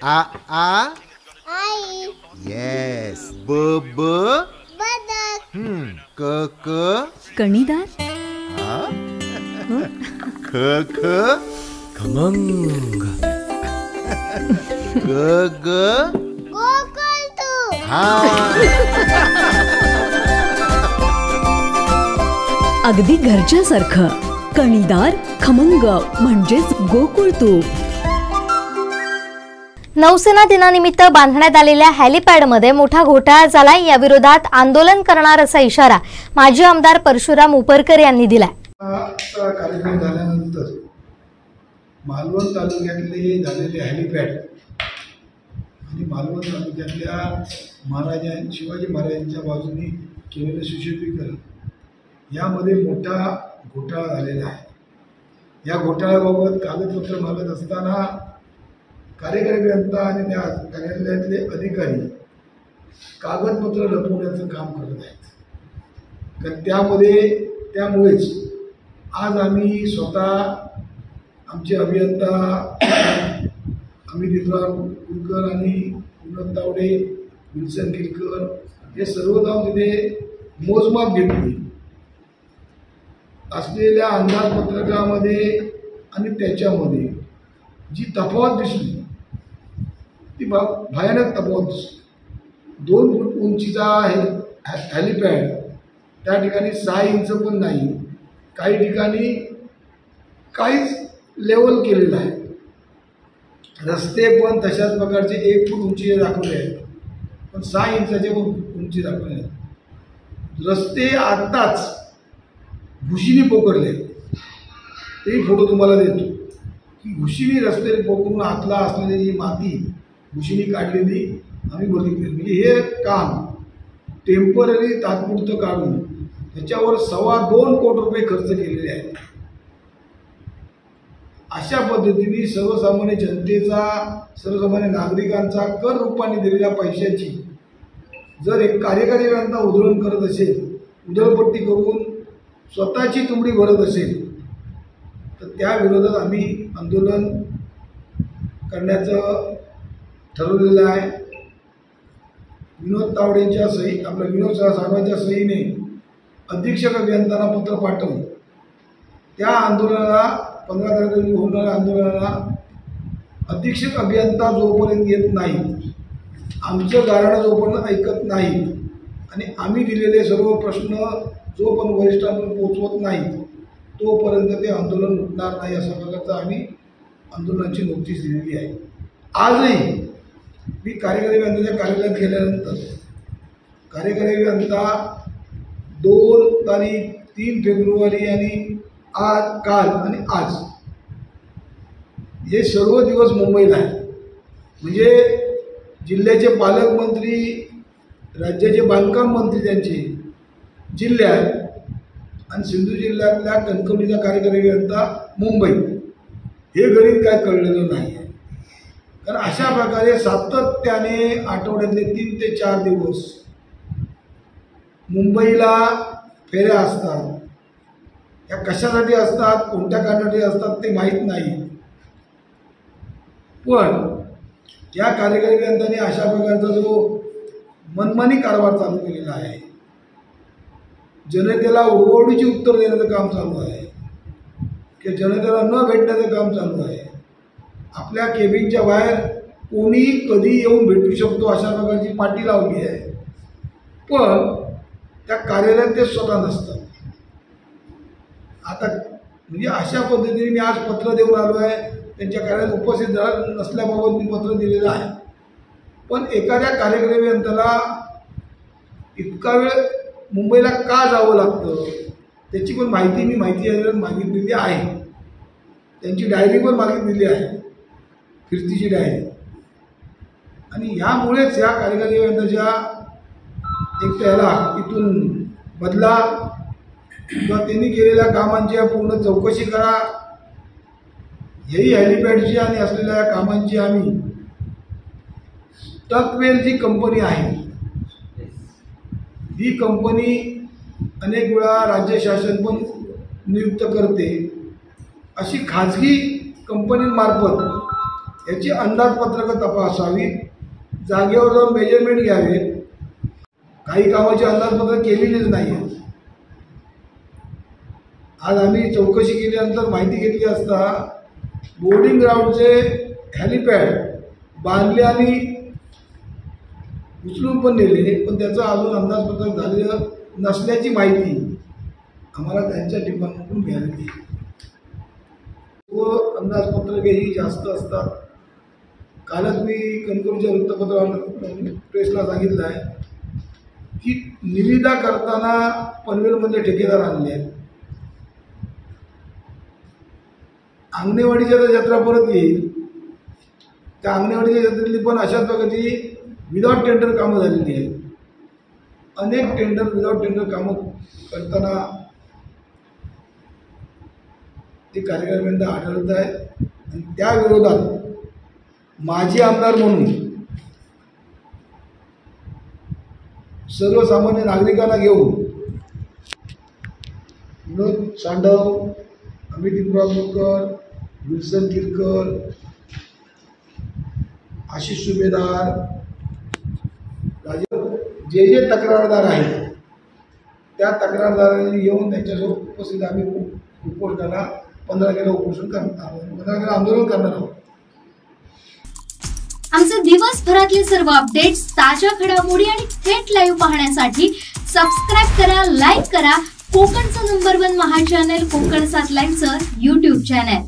आ आ आई. Yes. ब ब बदक. क क कणीदार. ख ख खमंग. ग ग गोकुळतू. हा. अगदी घरच्यासारखं. कणीदार खमंग म्हणजेच गोकुळ तूप. नौसेना दिनानिमित्त बांधण्यात आलेल्या हेलिपॅडमध्ये मोठा घोटाळा झाला. या विरोधात आंदोलन करणार असा इशारा माजी आमदार परशुराम उपरकर यांनी दिलाय. कार्यक्रम झाल्यानंतर मालवण तालुक्यातले झालेले हेलिपॅड आणि मालवण तालुक्यातल्या शिवाजी महाराजांच्या बाजूने केलेलं सुशोभीकरण यामध्ये मोठा घोटाळा झालेला आहे. या घोटाळ्याबाबत कागदपत्र मागत असताना कार्यकारी अभियंता आणि त्या कार्यालयातले अधिकारी कागदपत्र लपवण्याचं काम करत आहेत. तर त्यामुळेच आज आम्ही स्वतः आमचे अभियंता अमित कुलकर आणि विनोद तावडे, विल्सन किरकर हे सर्व जाऊन तिथे मोजमाप घेतली. असलेल्या अंदाजपत्रकामध्ये आणि त्याच्यामध्ये जी तफावत दिसली ती भयानक तफावत दिसली. 2 फूट उंचीचा हेलिपॅड त्या ठिकाणी 6 इंच पण नाही, काही ठिकाणी काहीच लेवल केलेलं आहे. रस्ते पण तशाच प्रकारचे 1 फूट उंची दाखवले आहेत, पण 6 इंचाचे पण उंची दाखवले आहेत. रस्ते आत्ताच घुशीने पोखरले. तेही फोटो तुम्हाला देतो की घुशीने रस्ते पोखरून आतला असलेली जी माती घुशीने काढलेली आम्ही बघितली. म्हणजे हे काम टेम्पररी तात्पुरतं काढून त्याच्यावर 2.25 कोटी रुपये खर्च केलेले आहेत. अशा पद्धतीने सर्वसामान्य जनतेचा, सर्वसामान्य नागरिकांचा कर रूपाने दिलेल्या पैशाची जर एक कार्यकारी अभियंता उधळण करत असेल, उधळपट्टी करून स्वतःची तुंबडी भरत असेल, तर त्या विरोधात आम्ही आंदोलन करण्याचं ठरवलेलं आहे. विनोद तावडेंच्या विनोद साहेबांच्या सहीने अधीक्षक अभियंत्यांना पत्र पाठवून त्या आंदोलनाला 15 तारखेला होणाऱ्या आंदोलनाला अधीक्षक अभियंता जोपर्यंत येत नाही, आमचं गाऱ्हाणं जोपर्यंत ऐकत नाही आणि आम्ही दिलेले सर्व प्रश्न जोपर्यंत वरिष्ठांपर्यंत पोहोचवत नाही तोपर्यंत ते आंदोलन उठणार नाही, अशा प्रकारचं आम्ही आंदोलनाची नोटीस दिलेली आहे. आजही मी कार्यकारी अभियंत्याच्या कार्यालयात गेल्यानंतर कार्यकारी अभियंता 2 तारीख 3 फेब्रुवारी आणि काल आणि आज हे सर्व दिवस मुंबईला आहे. म्हणजे जिल्ह्याचे पालकमंत्री, राज्याचे बांधकाम मंत्री त्यांचे जिल्ह्यात आणि सिंधू जिल्ह्यातल्या कणकवलीचा कार्यकारी अभियंता मुंबईत, हे गणित काय कळलेलं नाही आहे. कारण अशा प्रकारे सातत्याने आठवड्यातले 3 ते 4 दिवस मुंबईला फेऱ्या असतात. त्या कशासाठी असतात, कोणत्या कारणासाठी असतात ते माहीत नाही. पण या कार्यकारी अभियंत्यांनी अशा प्रकारचा जो मनमानी कारभार चालू केलेला आहे, जनतेला उडवाउडीची उत्तर देण्याचं काम चालू आहे, की जनतेला न भेटण्याचं काम चालू आहे. आपल्या केबिनच्या बाहेर कोणी कधी येऊन भेटू शकतो अशा प्रकारची पाटी लावली आहे, पण त्या कार्यालयात ते स्वतः नसतात. आता म्हणजे अशा पद्धतीने मी आज पत्र देऊन आलो आहे. त्यांच्या कार्यालयात उपस्थित नसल्याबाबत मी पत्र दिलेलं आहे. पण एखाद्या कार्यकारी अभियंत्याला इतका वेळ मुंबईला का जावं लागतं त्याची पण माहिती मी माहिती मागितलेली आहे. त्यांची डायरी पण मागितलेली आहे, फिरतीची डायरी. आणि यामुळेच या कार्यकारी अभियंत्याच्या एक त्याला इथून बदला किंवा त्यांनी केलेल्या कामांची पूर्ण चौकशी करा. हेही हेलिपॅडची आणि असलेल्या या कामांची आम्ही टकवेल जी कंपनी आहे, ही कंपनी अनेक वेळा राज्य शासन पण नियुक्त करते. अशी खाजगी कंपनीमार्फत याची अंदाजपत्रकं तपासावी, जागेवर जाऊन मेजरमेंट घ्यावे. काही कामाची अंदाजपत्रक केलेलीच नाही. आज आम्ही चौकशी केल्यानंतर माहिती घेतली असता बोर्डिंग ग्राउंडचे हॅलिपॅड बांधले आणि उचलून पण नेले, पण त्याचं अजून अंदाजपत्रक झालेलं नसल्याची माहिती आम्हाला त्यांच्या डिपार्टमेंटकडून मिळाली. व अंदाजपत्रकही जास्त असतात. कालच मी कणकवलीच्या वृत्तपत्रावर प्रेसला सांगितलं आहे की निविदा करताना पनवेलमध्ये ठेकेदार आणले आहेत. अंगणेवाडीच्या तर जत्रा परत येईल, त्या अंगणेवाडीच्या जत्रेतली पण अशाच प्रकारची विदाउट टेंडर कामं झालेली आहेत. अनेक टेंडर विदाउट टेंडर कामं करताना ते कार्यकर्त्यांना आढळत आहे. आणि त्या विरोधात माजी आमदार म्हणून सर्वसामान्य नागरिकांना घेऊन विनोद सांडव, अमित इंद्रापूरकर, विल्सन किरकर, आशिष सुभेदार, जे जे तक्रारदार आहेत त्या तक्रारदारांनी येऊन त्यांच्यासोबत उपस्थित आम्ही उपोषणाला 15 केला उपोषण करणार, 15 केला आंदोलन करणार आहोत. आमचे दिवसभरातले सर्व अपडेट्स, ताज्या घडामोडी आणि थेट लाईव्ह पाहण्यासाठी सबस्क्राईब करा, लाईक करा कोकणचं नंबर 1 महा चॅनल कोकण 7 लाईव्हचं YouTube चॅनल.